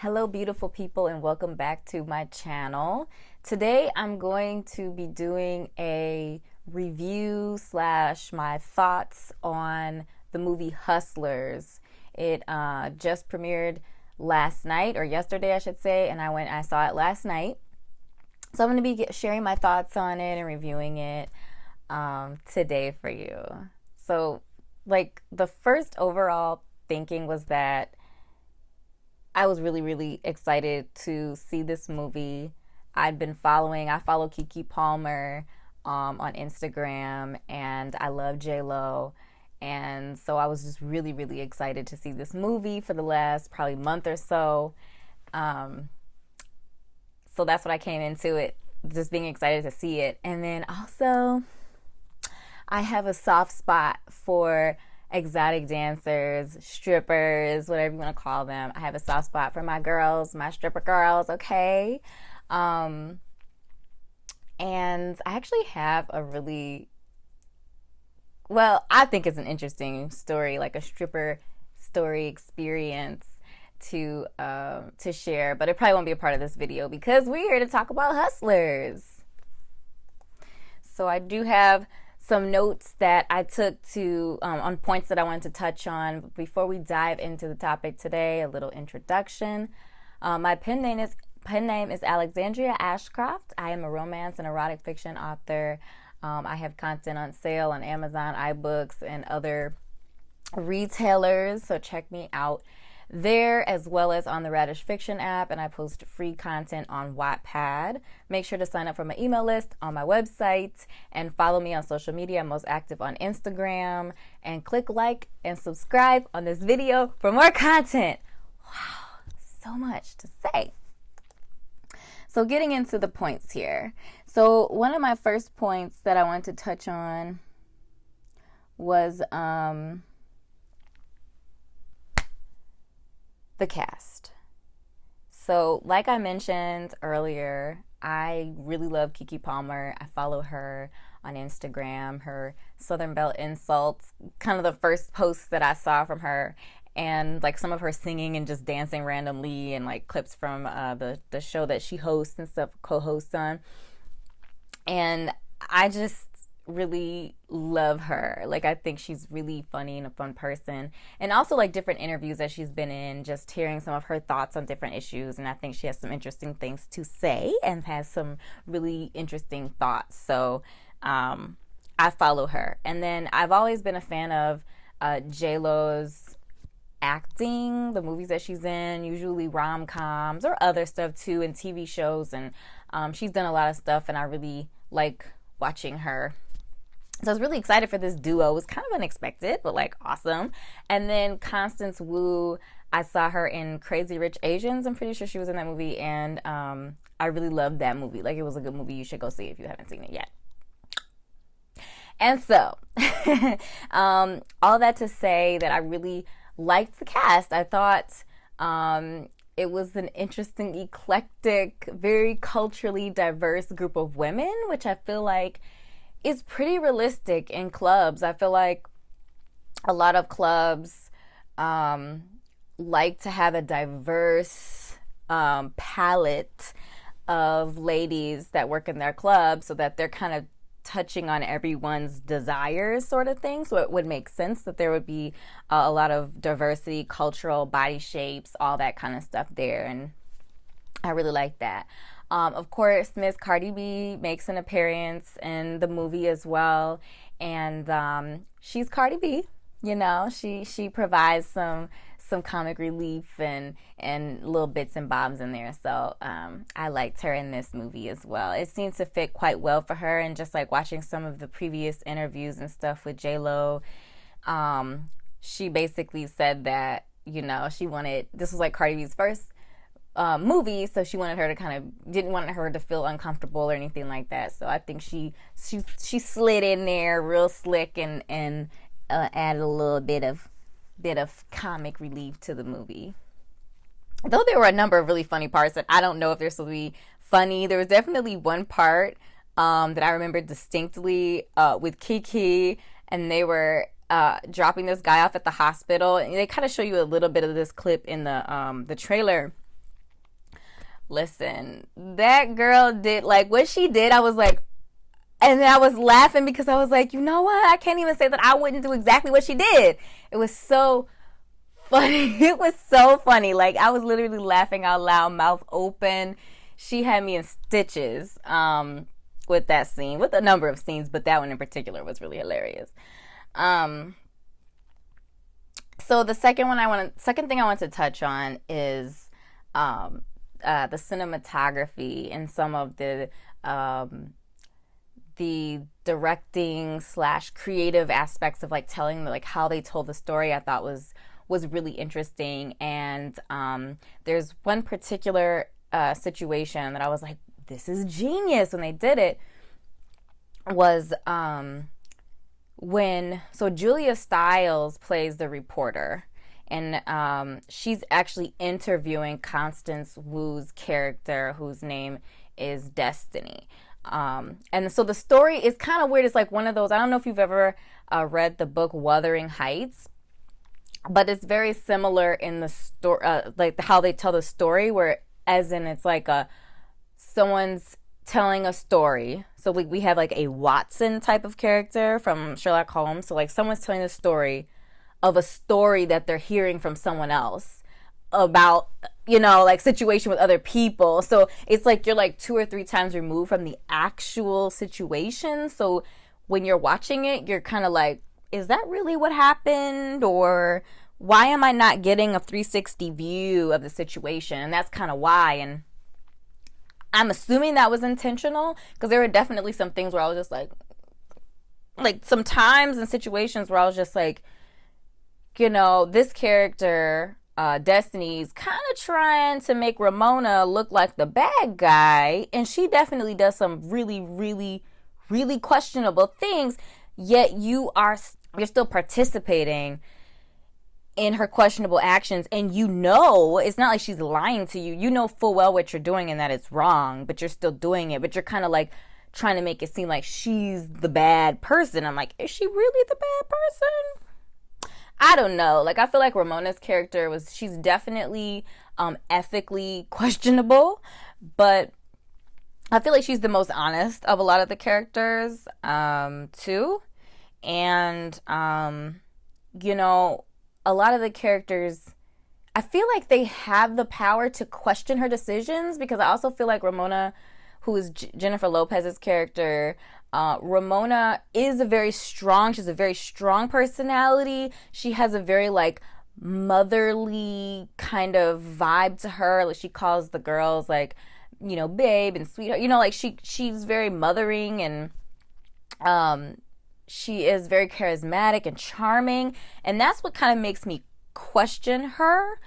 Hello, beautiful people, and welcome back to my channel. Today, I'm going to be doing a review slash my thoughts on the movie Hustlers. It just premiered last night, or yesterday, I should say, and I saw it last night. So I'm going to be sharing my thoughts on it and reviewing it today for you. So, like, the first overall thinking was that I was really, really excited to see this movie. I follow Keke Palmer on Instagram, and I love J-Lo. And so I was just really, really excited to see this movie for the last probably month or so. So that's what I came into it, just being excited to see it. And then also, I have a soft spot for exotic dancers, strippers, whatever you want to call them. I have a soft spot for my girls, my stripper girls, okay? And I actually have a really, well, I think it's an interesting story, like a stripper story experience to share, but it probably won't be a part of this video because we're here to talk about Hustlers. So I do have some notes that I took to on points that I wanted to touch on. Before we dive into the topic today, a little introduction. My pen name is Alexandria Ashcroft. I am a romance and erotic fiction author. I have content on sale on Amazon, iBooks, and other retailers, so check me out there, as well as on the Radish Fiction app, and I post free content on Wattpad. Make sure to sign up for my email list on my website and follow me on social media. I'm most active on Instagram, and click like and subscribe on this video for more content. Wow, so much to say. So getting into the points here. So one of my first points that I wanted to touch on was the cast. So like I mentioned earlier, I really love Keke Palmer. I follow her on Instagram, her Southern Belle Insults, kind of the first posts that I saw from her, and like some of her singing and just dancing randomly, and like clips from the show that she hosts and stuff, co-hosts on. And I just really love her. Like, I think she's really funny and a fun person, and also like different interviews that she's been in, just hearing some of her thoughts on different issues, and I think she has some interesting things to say and has some really interesting thoughts. So I follow her. And then I've always been a fan of J-Lo's acting, the movies that she's in, usually rom-coms or other stuff too, and TV shows, and she's done a lot of stuff, and I really like watching her. So I was really excited for this duo. It was kind of unexpected, but like awesome. And then Constance Wu, I saw her in Crazy Rich Asians. I'm pretty sure she was in that movie, and I really loved that movie. Like, it was a good movie. You should go see it if you haven't seen it yet. And so, all that to say that I really liked the cast. I thought it was an interesting, eclectic, very culturally diverse group of women, which I feel like is pretty realistic in clubs. I feel like a lot of clubs like to have a diverse palette of ladies that work in their club, so that they're kind of touching on everyone's desires, sort of thing. So it would make sense that there would be a lot of diversity, cultural, body shapes, all that kind of stuff there, and I really like that. Of course, Miss Cardi B makes an appearance in the movie as well, and she's Cardi B. You know, she provides some comic relief and little bits and bobs in there. So I liked her in this movie as well. It seems to fit quite well for her, and just like watching some of the previous interviews and stuff with J-Lo, she basically said that, you know, this was like Cardi B's first movie, so she wanted her to didn't want her to feel uncomfortable or anything like that. So I think she slid in there real slick and added a little bit of comic relief to the movie. Though there were a number of really funny parts that I don't know if they're supposed to be funny. There was definitely one part that I remember distinctly with Keke, and they were dropping this guy off at the hospital, and they kind of show you a little bit of this clip in the trailer. Listen, that girl did, like, what she did, I was like, and then I was laughing because I was like, you know what? I can't even say that I wouldn't do exactly what she did. It was so funny. It was so funny. Like, I was literally laughing out loud, mouth open. She had me in stitches with that scene, with a number of scenes, but that one in particular was really hilarious. So the second thing I want to touch on is the cinematography and some of the directing / creative aspects of like telling like how they told the story. I thought was really interesting. And there's one particular situation that I was like, this is genius when they did it. Was so Julia Stiles plays the reporter, and she's actually interviewing Constance Wu's character, whose name is Destiny. And so the story is kind of weird. It's like one of those, I don't know if you've ever read the book Wuthering Heights, but it's very similar in the story, like how they tell the story, where as in it's like someone's telling a story. So we have like a Watson type of character from Sherlock Holmes. So like someone's telling the story of a story that they're hearing from someone else about, like situation with other people. So it's like you're like 2 or 3 times removed from the actual situation. So when you're watching it, you're kind of like, is that really what happened? Or why am I not getting a 360 view of the situation? And that's kind of why. And I'm assuming that was intentional, because there were definitely some things where I was just like some times and situations where I was just like, this character, Destiny's kind of trying to make Ramona look like the bad guy, and she definitely does some really, really, really questionable things, yet you're still participating in her questionable actions, and it's not like she's lying to you. You know full well what you're doing and that it's wrong, but you're still doing it. But you're kind of like trying to make it seem like she's the bad person. I'm like, is she really the bad person? I don't know. Like, I feel like Ramona's character she's definitely ethically questionable, but I feel like she's the most honest of a lot of the characters too. And a lot of the characters, I feel like they have the power to question her decisions, because I also feel like Ramona, who is Jennifer Lopez's character, Ramona is she has a very strong personality. She has a very like motherly kind of vibe to her. Like, she calls the girls like, babe and sweetheart, like she's very mothering, and she is very charismatic and charming, and that's what kind of makes me question her.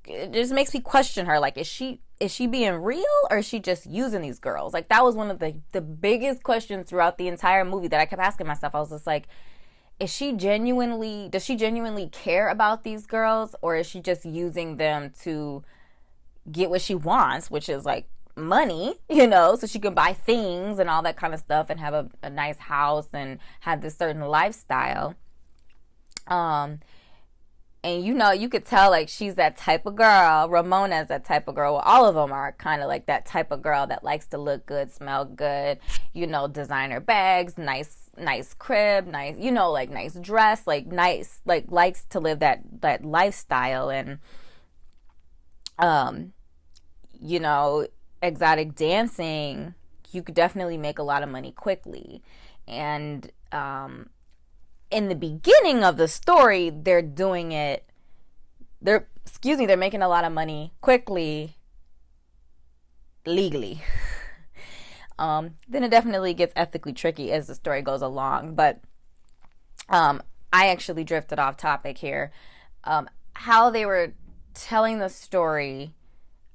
It just makes me question her. Like, is she being real, or is she just using these girls? Like, that was one of the biggest questions throughout the entire movie that I kept asking myself. I was just like, does she genuinely care about these girls, or is she just using them to get what she wants, which is like money, so she can buy things and all that kind of stuff and have a nice house and have this certain lifestyle. And you could tell like she's that type of girl. Ramona's that type of girl. Well, all of them are kind of like that type of girl that likes to look good, smell good, designer bags, nice crib, nice, like nice dress, like nice, like likes to live that lifestyle. And exotic dancing, you could definitely make a lot of money quickly. And in the beginning of the story, they're making a lot of money quickly, legally. Then it definitely gets ethically tricky as the story goes along. But I actually drifted off topic here. How they were telling the story,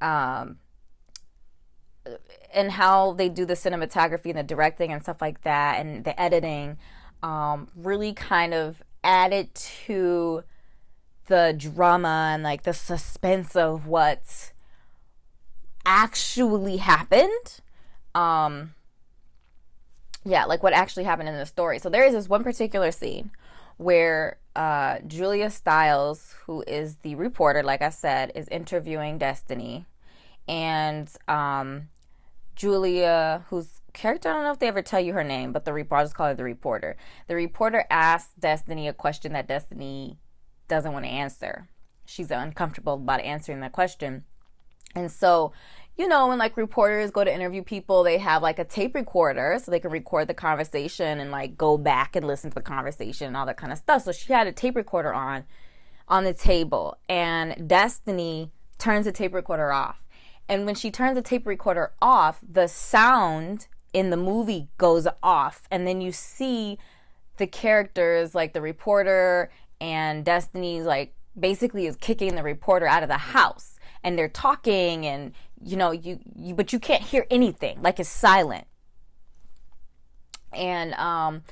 and how they do the cinematography and the directing and stuff like that, and the editing, really kind of added to the drama and like the suspense of what actually happened. Like what actually happened in the story. So there is this one particular scene where Julia Stiles, who is the reporter, like I said, is interviewing Destiny. And Julia, whose character, I don't know if they ever tell you her name, but I'll just call her the reporter. The reporter asks Destiny a question that Destiny doesn't want to answer. She's uncomfortable about answering that question. And so, you know, when like reporters go to interview people, they have like a tape recorder so they can record the conversation and like go back and listen to the conversation and all that kind of stuff. So she had a tape recorder on the table, and Destiny turns the tape recorder off. And when she turns the tape recorder off, the sound in the movie goes off. And then you see the characters, like the reporter and Destiny's, like basically is kicking the reporter out of the house. And they're talking, and you know, but you can't hear anything. Like, it's silent. And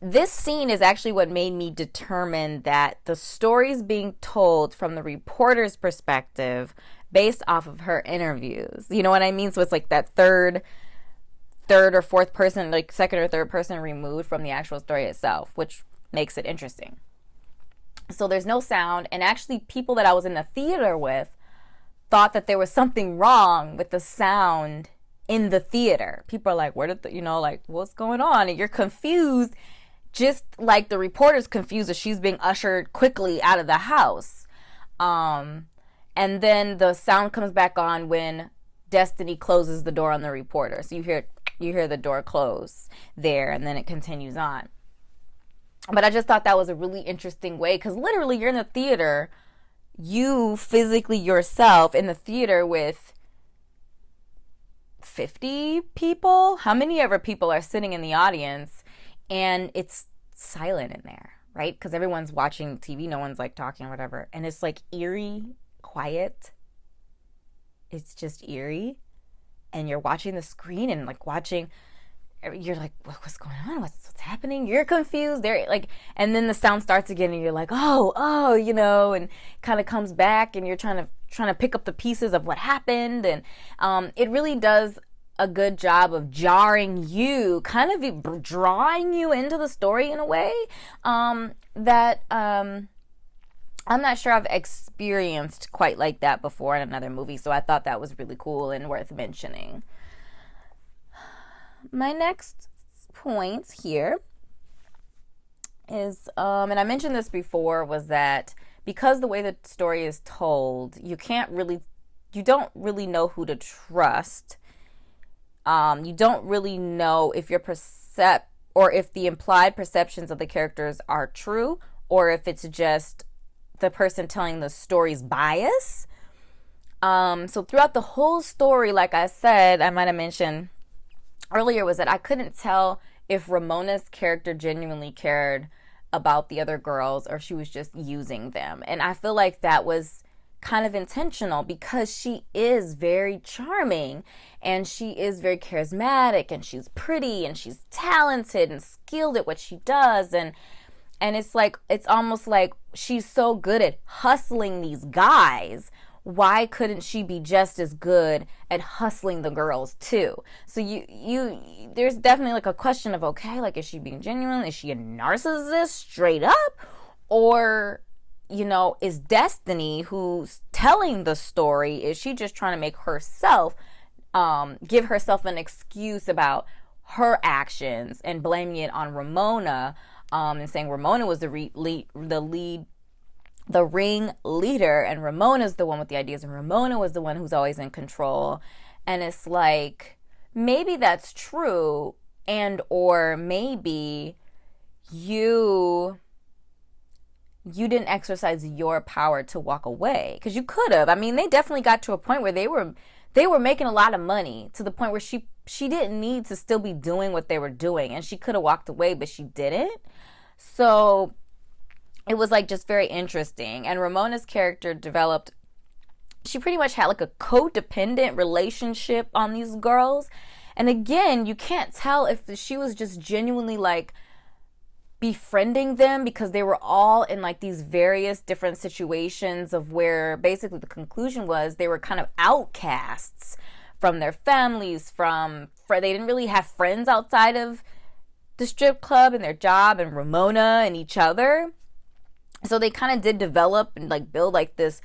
this scene is actually what made me determine that the story's being told from the reporter's perspective based off of her interviews. You know what I mean? So it's like that third or fourth person, like second or third person removed from the actual story itself, which makes it interesting. So there's no sound, and actually people that I was in the theater with thought that there was something wrong with the sound in the theater. People are like, where did like, what's going on? And you're confused, just like the reporter's confused as she's being ushered quickly out of the house. And then the sound comes back on when Destiny closes the door on the reporter. So you hear the door close there, and then it continues on. But I just thought that was a really interesting way, because literally you're in the theater, you physically yourself in the theater with 50 people. How many ever people are sitting in the audience, and it's silent in there, right? Because everyone's watching TV, no one's like talking or whatever, and it's like eerie quiet. It's just eerie, and you're watching the screen and like you're like, what's going on? What's happening? You're confused. They're like, and then the sound starts again, and you're like, oh, and kind of comes back, and you're trying to pick up the pieces of what happened, and it really does a good job of jarring you, kind of drawing you into the story in a way that I'm not sure I've experienced quite like that before in another movie. So I thought that was really cool and worth mentioning. My next point here is, and I mentioned this before, was that because the way the story is told, you don't really know who to trust. You don't really know if if the implied perceptions of the characters are true, or if it's just the person telling the story's bias. So throughout the whole story, like I said, I might have mentioned earlier, was that I couldn't tell if Ramona's character genuinely cared about the other girls or if she was just using them. And I feel like that was kind of intentional, because she is very charming, and she is very charismatic, and she's pretty, and she's talented and skilled at what she does. And it's almost like she's so good at hustling these guys. Why couldn't she be just as good at hustling the girls too? So there's definitely like a question of, okay, like, is she being genuine? Is she a narcissist straight up? Or, is Destiny, who's telling the story, is she just trying to make herself, give herself an excuse about her actions and blaming it on Ramona, and saying Ramona was the ring leader, and Ramona's the one with the ideas, and Ramona was the one who's always in control. And it's like, maybe that's true, and or maybe you didn't exercise your power to walk away, because you could have. I mean, they definitely got to a point where they were making a lot of money, to the point where she didn't need to still be doing what they were doing, and she could have walked away, but she didn't. So it was like just very interesting. And Ramona's character developed, she pretty much had like a codependent relationship on these girls. And again, you can't tell if she was just genuinely like befriending them, because they were all in like these various different situations of where basically the conclusion was they were kind of outcasts from their families, they didn't really have friends outside of the strip club and their job and Ramona and each other. So they kind of did develop and like build like this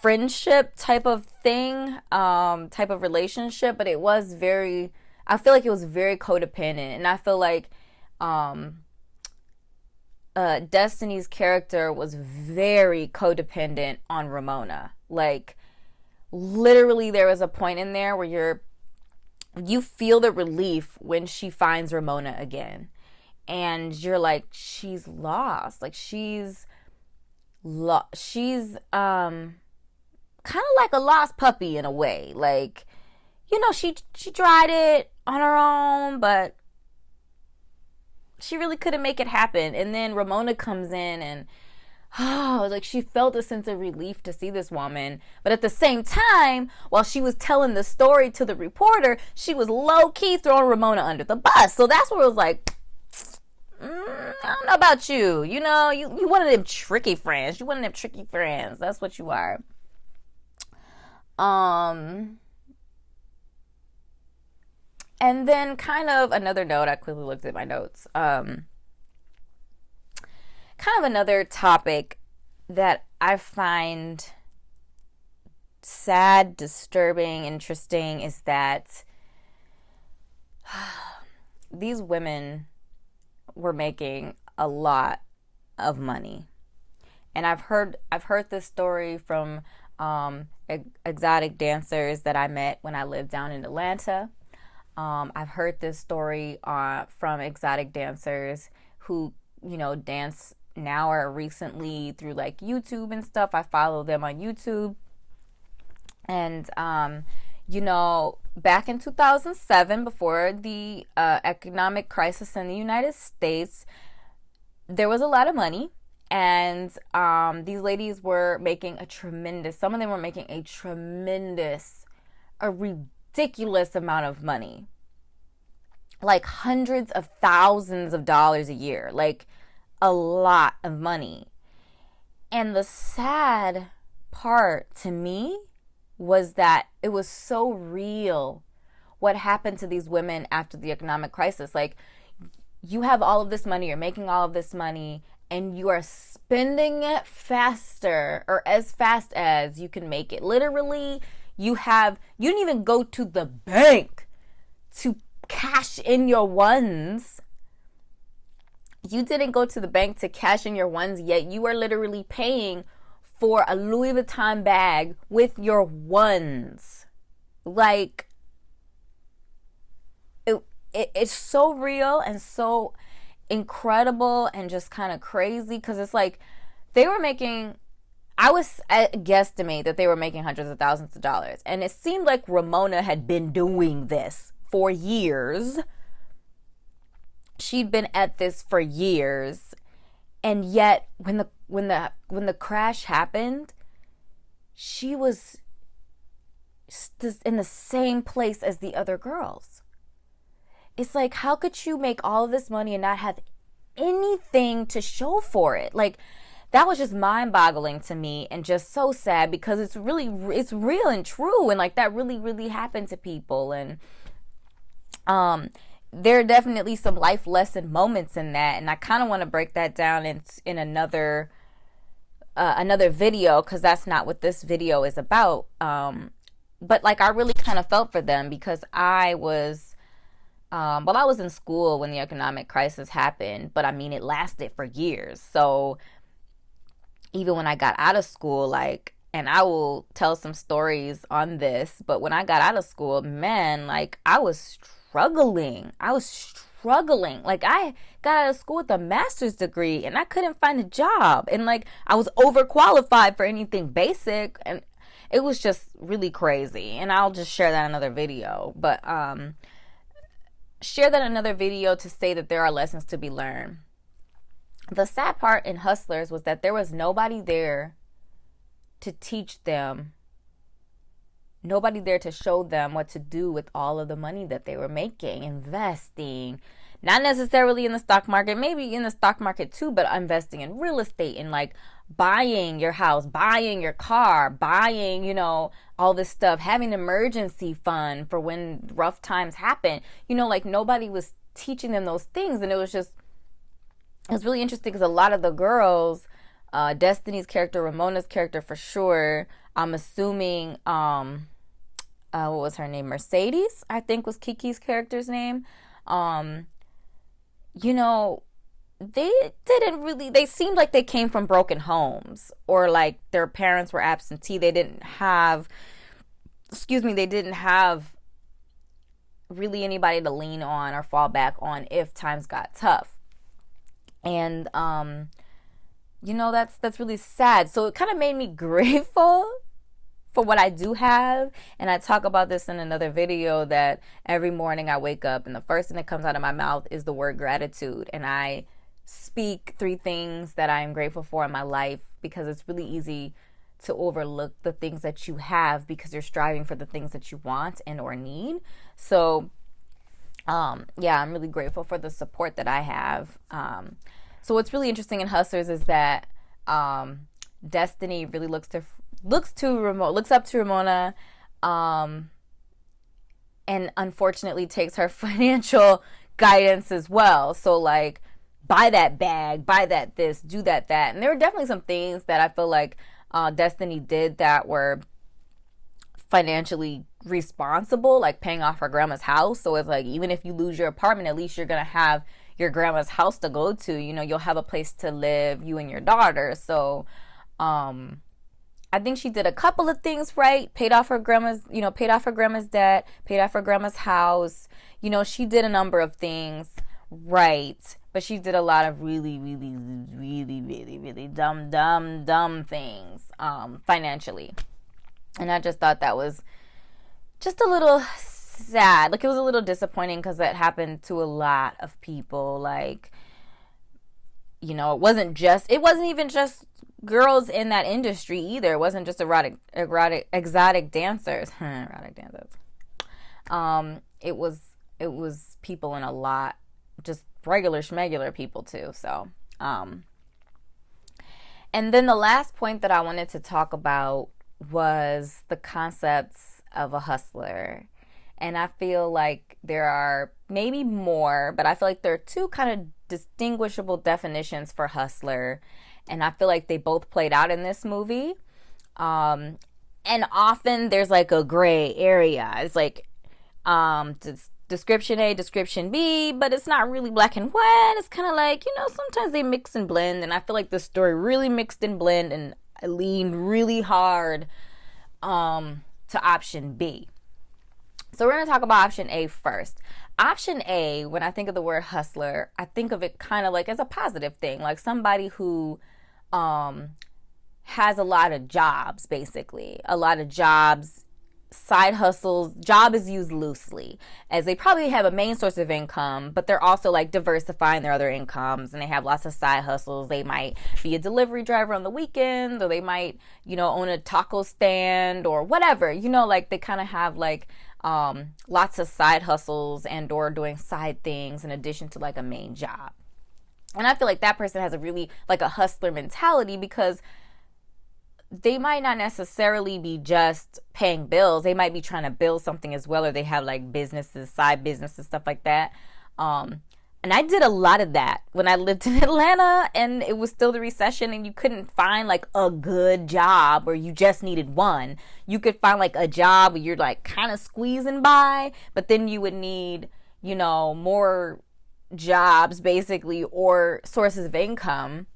friendship type of thing, type of relationship, but it was very, I feel like it was very codependent. And I feel like Destiny's character was very codependent on Ramona. Like, literally there was a point in there where you feel the relief when she finds Ramona again. And you're like, she's lost. Like, she's kind of like a lost puppy in a way. Like, you know, she tried it on her own, but she really couldn't make it happen. And then Ramona comes in and like she felt a sense of relief to see this woman. But at the same time, while she was telling the story to the reporter, she was low-key throwing Ramona under the bus. So that's where it was like, I don't know about you. You know, you one of them tricky friends. You one of them tricky friends. That's what you are. And then kind of another note, I quickly looked at my notes. Kind of another topic that I find sad, disturbing, interesting is that these women were making a lot of money. And I've heard this story from exotic dancers that I met when I lived down in Atlanta. I've heard this story from exotic dancers who, you know, dance now or recently through like YouTube and stuff. I follow them on YouTube. And, you know, back in 2007, before the economic crisis in the United States, there was a lot of money. And these ladies were making some of them were making a ridiculous amount of money. Like hundreds of thousands of dollars a year. Like a lot of money. And the sad part to me was that it was so real what happened to these women after the economic crisis. Like, you have all of this money, you're making all of this money, and you are spending it faster or as fast as you can make it. Literally, you didn't even go to the bank to cash in your ones. You didn't go to the bank to cash in your ones, yet you are literally paying for a Louis Vuitton bag with your ones. Like, it's so real and so incredible and just kind of crazy, because it's like they were making, I guesstimate that they were making hundreds of thousands of dollars. And it seemed like Ramona had been doing this for years. She'd been at this for years. And yet when the crash happened, she was in the same place as the other girls. It's like, how could you make all of this money and not have anything to show for it? Like, that was just mind-boggling to me and just so sad, because it's real and true, and like that really, really happened to people. And there are definitely some life lesson moments in that, and I kind of want to break that down in another video, because that's not what this video is about. But like, I really kind of felt for them, because I was in school when the economic crisis happened, but I mean, it lasted for years. So even when I got out of school, like, and I will tell some stories on this, but when I got out of school, man, like, I was struggling. Like, I got out of school with a master's degree and I couldn't find a job. And like, I was overqualified for anything basic, and it was just really crazy. And I'll just share that in another video. But share that in another video to say that there are lessons to be learned. The sad part in Hustlers was that there was nobody there to teach them, nobody there to show them what to do with all of the money that they were making, investing, not necessarily in the stock market, maybe in the stock market too, but investing in real estate and like buying your house, buying your car, buying, you know, all this stuff, having an emergency fund for when rough times happen. You know, like, nobody was teaching them those things. And it was really interesting because a lot of the girls, Destiny's character, Ramona's character for sure, I'm assuming, what was her name? Mercedes, I think was Kiki's character's name. You know, they seemed like they came from broken homes, or like their parents were absentee. They didn't have really anybody to lean on or fall back on if times got tough. And that's really sad. So it kind of made me grateful for what I do have. And I talk about this in another video, that every morning I wake up and the first thing that comes out of my mouth is the word gratitude. And I speak 3 things that I am grateful for in my life, because it's really easy to overlook the things that you have because you're striving for the things that you want and or need. So I'm really grateful for the support that I have. So what's really interesting in Hustlers is that Destiny really looks up to Ramona, and unfortunately takes her financial guidance as well. So like, buy that bag, buy that this, do that. And there were definitely some things that I feel like Destiny did that were financially responsible, like paying off her grandma's house. So it's like, even if you lose your apartment, at least you're going to have your grandma's house to go to. You know, you'll have a place to live, you and your daughter. So I think she did a couple of things right. Paid off her grandma's debt, paid off her grandma's house. You know, she did a number of things right, but she did a lot of really, really, really, really, really dumb things financially. And I just thought that was just a little sad. Like, it was a little disappointing because that happened to a lot of people. Like, you know, it wasn't even just girls in that industry either. It wasn't just exotic dancers. Erotic dancers. It was people in a lot, just regular schmegular people too. So, and then the last point that I wanted to talk about was the concepts of a hustler. And I feel like there are maybe more, but I feel like there are 2 kind of distinguishable definitions for hustler. And I feel like they both played out in this movie. And often there's like a gray area. It's like description A, description B, but it's not really black and white. It's kind of like, sometimes they mix and blend. And I feel like the story really mixed and blend, and I leaned really hard to option B. So we're going to talk about option A first. Option A, when I think of the word hustler, I think of it kind of like as a positive thing, like somebody who has a lot of jobs, basically. A lot of jobs, side hustles. Job is used loosely, as they probably have a main source of income, but they're also like diversifying their other incomes, and they have lots of side hustles. They might be a delivery driver on the weekend, or they might, own a taco stand or whatever, like they kind of have like lots of side hustles and or doing side things in addition to like a main job. And I feel like that person has a really like a hustler mentality, because they might not necessarily be just paying bills. They might be trying to build something as well, or they have like businesses, side businesses, stuff like that. And I did a lot of that when I lived in Atlanta, and it was still the recession, and you couldn't find like a good job, or you just needed one. You could find like a job where you're like kind of squeezing by, but then you would need, more jobs basically, or sources of income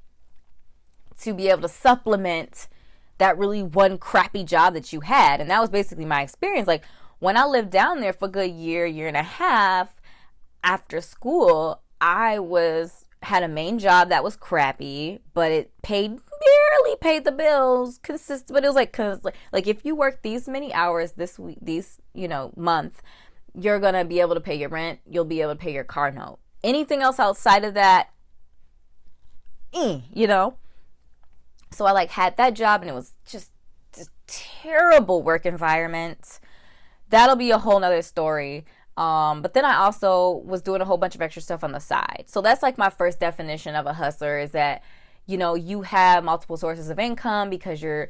to be able to supplement that really one crappy job that you had. And that was basically my experience. Like, when I lived down there for a good year and a half after school, I had a main job that was crappy, but it barely paid the bills. But it was like if you work these many hours this week, month, you're gonna be able to pay your rent. You'll be able to pay your car note. Anything else outside of that, So I had that job, and it was just terrible work environment. That'll be a whole nother story. But then I also was doing a whole bunch of extra stuff on the side. So that's like my first definition of a hustler, is that, you have multiple sources of income because I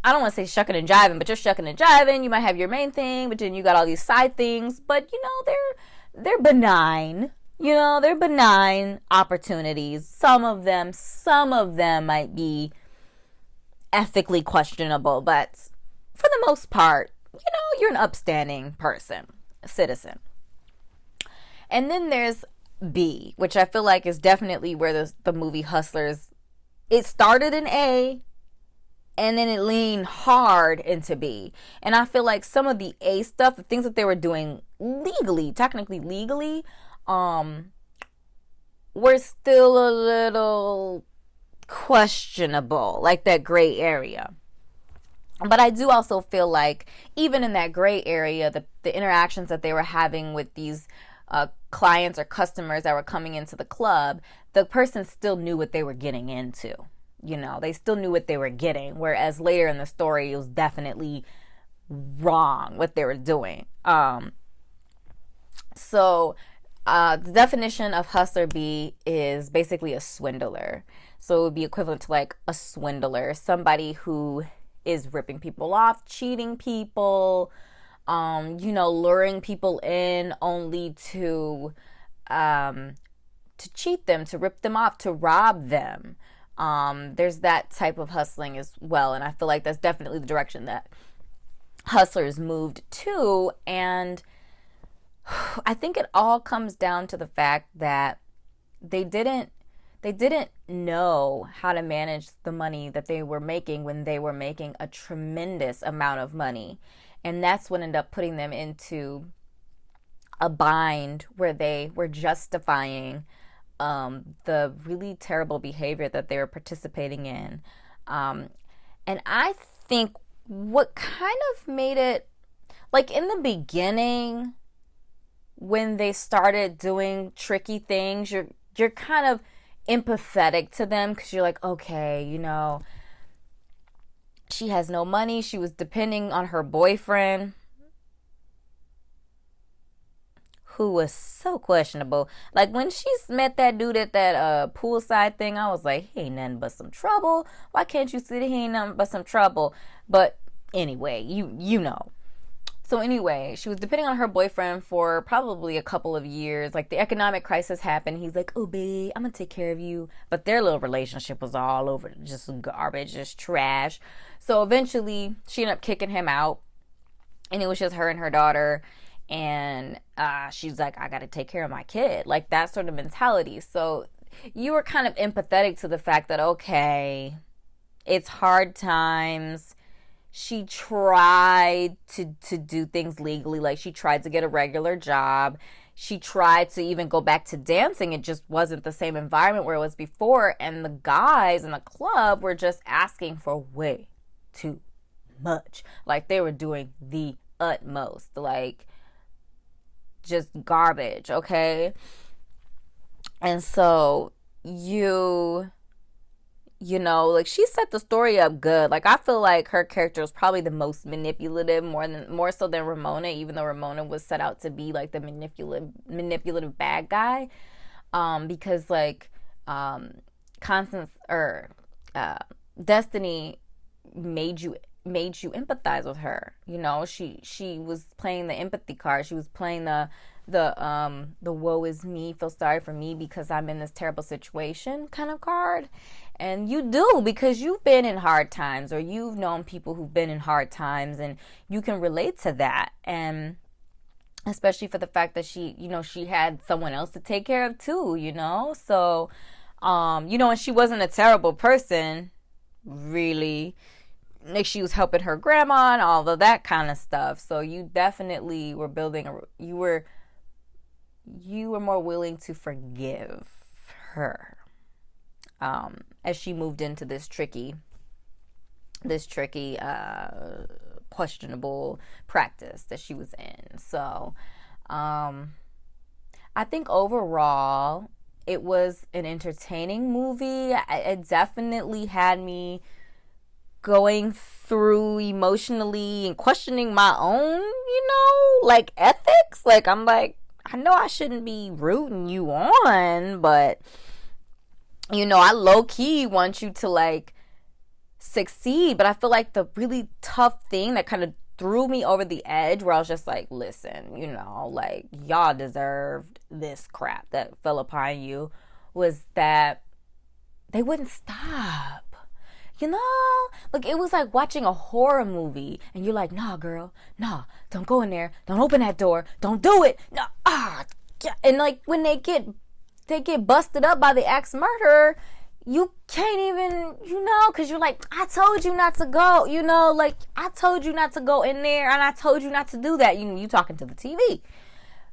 don't want to say shucking and jiving, but you're shucking and jiving. You might have your main thing, but then you got all these side things, but they're benign. You know, they're benign opportunities. Some of them might be ethically questionable, but for the most part, you know, you're an upstanding person, a citizen. And then there's B, which I feel like is definitely where the movie Hustlers, it started in A and then it leaned hard into B. And I feel like some of the A stuff, the things that they were doing legally, technically legally, were still a little questionable, like that gray area. But I do also feel like even in that gray area, the interactions that they were having with these clients or customers that were coming into the club, the person still knew what they were getting into. You know, they still knew what they were getting. Whereas later in the story, it was definitely wrong what they were doing. So the definition of hustler B is basically a swindler. So it would be equivalent to like a swindler, somebody who is ripping people off, cheating people, you know, luring people in only to cheat them, to rip them off, to rob them. There's that type of hustling as well, and I feel like that's definitely the direction that Hustlers moved to. And I think it all comes down to the fact that they didn't know how to manage the money that they were making when they were making a tremendous amount of money. And that's what ended up putting them into a bind where they were justifying the really terrible behavior that they were participating in. And I think what kind of made it, like in the beginning, when they started doing tricky things, you're kind of empathetic to them because you're like, okay, you know, she has no money. She was depending on her boyfriend, who was so questionable. Like when she met that dude at that poolside thing, I was like, he ain't nothing but some trouble. Why can't you see that he ain't nothing but some trouble? But anyway, you know. So anyway, she was depending on her boyfriend for probably a couple of years. Like the economic crisis happened. He's like, oh, babe, I'm going to take care of you. But their little relationship was all over, just garbage, just trash. So eventually she ended up kicking him out. And it was just her and her daughter. And she's like, I got to take care of my kid. Like that sort of mentality. So you were kind of empathetic to the fact that, okay, it's hard times. She tried to do things legally. Like she tried to get a regular job. She tried to even go back to dancing. It just wasn't the same environment where it was before. And the guys in the club were just asking for way too much. Like they were doing the utmost. Like just garbage, okay? And so you know, like she set the story up good. Like I feel like her character was probably the most manipulative, more so than Ramona, even though Ramona was set out to be like the manipulative bad guy. Because like Constance or Destiny made you empathize with her. You know, she was playing the empathy card. She was playing the woe is me, feel sorry for me because I'm in this terrible situation kind of card. And you do, because you've been in hard times or you've known people who've been in hard times and you can relate to that. And especially for the fact that she, you know, she had someone else to take care of too, you know? So, you know, and she wasn't a terrible person, really. Like she was helping her grandma and all of that kind of stuff. So you definitely were you were more willing to forgive her. As she moved into this tricky, questionable practice that she was in. So, I think overall it was an entertaining movie. It definitely had me going through emotionally and questioning my own, you know, like ethics. Like I'm like, I know I shouldn't be rooting you on, but you know, I low-key want you to, like, succeed. But I feel like the really tough thing that kind of threw me over the edge, where I was just like, listen, you know, like, y'all deserved this crap that fell upon you, was that they wouldn't stop. You know, like, it was like watching a horror movie and you're like, nah, girl, nah, don't go in there, don't open that door, don't do it, no, and like, when they get busted up by the ex-murderer, you can't even, you know, because you're like, I told you not to go, you know, like, I told you not to go in there, and I told you not to do that. You talking to the TV.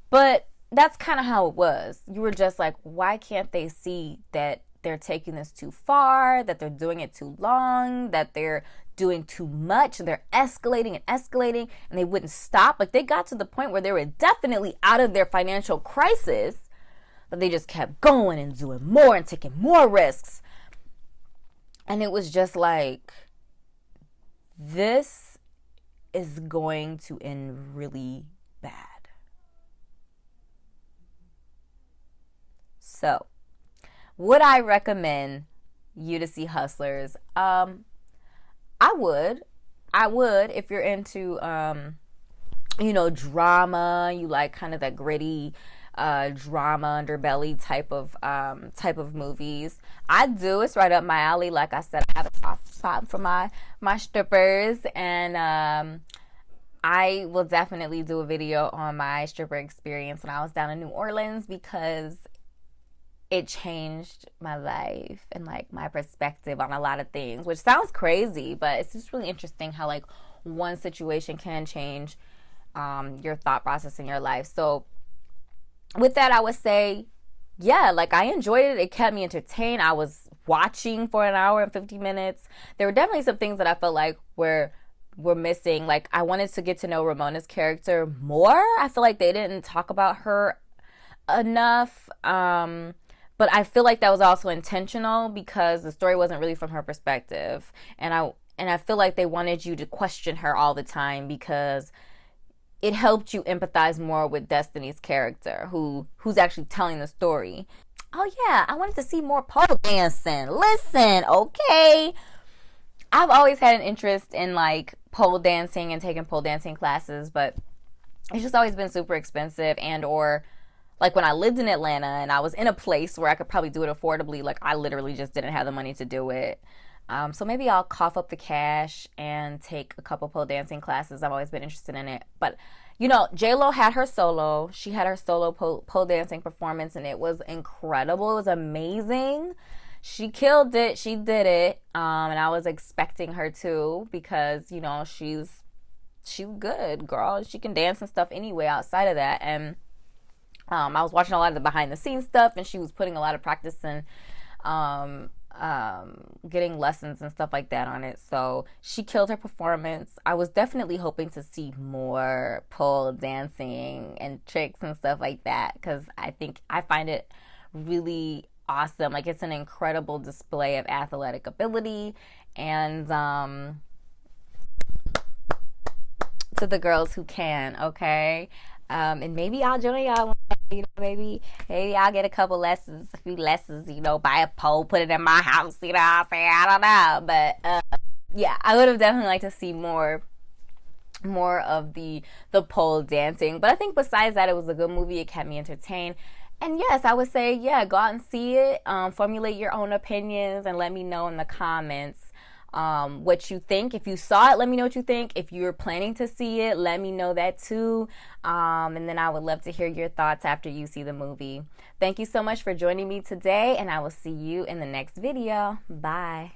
But that's kind of how it was. You were just like, why can't they see that they're taking this too far, that they're doing it too long, that they're doing too much, they're escalating, and they wouldn't stop. Like, they got to the point where they were definitely out of their financial crisis, but they just kept going and doing more and taking more risks. And it was just like, this is going to end really bad. So, would I recommend you to see Hustlers? I would, if you're into, you know, drama, you like kind of that gritty, drama underbelly type of movies. I do. It's right up my alley. Like I said, I have a soft spot for my strippers, and I will definitely do a video on my stripper experience when I was down in New Orleans, because it changed my life and like my perspective on a lot of things, which sounds crazy, but it's just really interesting how like one situation can change your thought process in your life. So with that, I would say, yeah, like, I enjoyed it. It kept me entertained. I was watching for an hour and 50 minutes. There were definitely some things that I felt like were missing. Like, I wanted to get to know Ramona's character more. I feel like they didn't talk about her enough. But I feel like that was also intentional, because the story wasn't really from her perspective. And I feel like they wanted you to question her all the time, because it helped you empathize more with Destiny's character, who's actually telling the story. Oh yeah, I wanted to see more pole dancing. Listen, okay. I've always had an interest in like pole dancing and taking pole dancing classes, but it's just always been super expensive, and or like when I lived in Atlanta and I was in a place where I could probably do it affordably, like I literally just didn't have the money to do it. So maybe I'll cough up the cash and take a couple pole dancing classes. I've always been interested in it. But, you know, J-Lo had her solo. She had her solo pole dancing performance, and it was incredible. It was amazing. She killed it. She did it. And I was expecting her to, because, you know, she's good, girl. She can dance and stuff anyway outside of that. And I was watching a lot of the behind the scenes stuff, and she was putting a lot of practice in getting lessons and stuff like that on it. So she killed her performance. I was definitely hoping to see more pole dancing and tricks and stuff like that, because I find it really awesome. Like, it's an incredible display of athletic ability. And to the girls who can, okay? And maybe I'll join y'all. You know, maybe I'll get a few lessons, you know, buy a pole, put it in my house, you know what I'm saying? I don't know. But, yeah, I would have definitely liked to see more of the pole dancing. But I think besides that, it was a good movie. It kept me entertained. And yes, I would say, yeah, go out and see it. Formulate your own opinions and let me know in the comments what you think. If you saw it, let me know what you think. If you're planning to see it, let me know that too. And then I would love to hear your thoughts after you see the movie. Thank you so much for joining me today, and I will see you in the next video. Bye.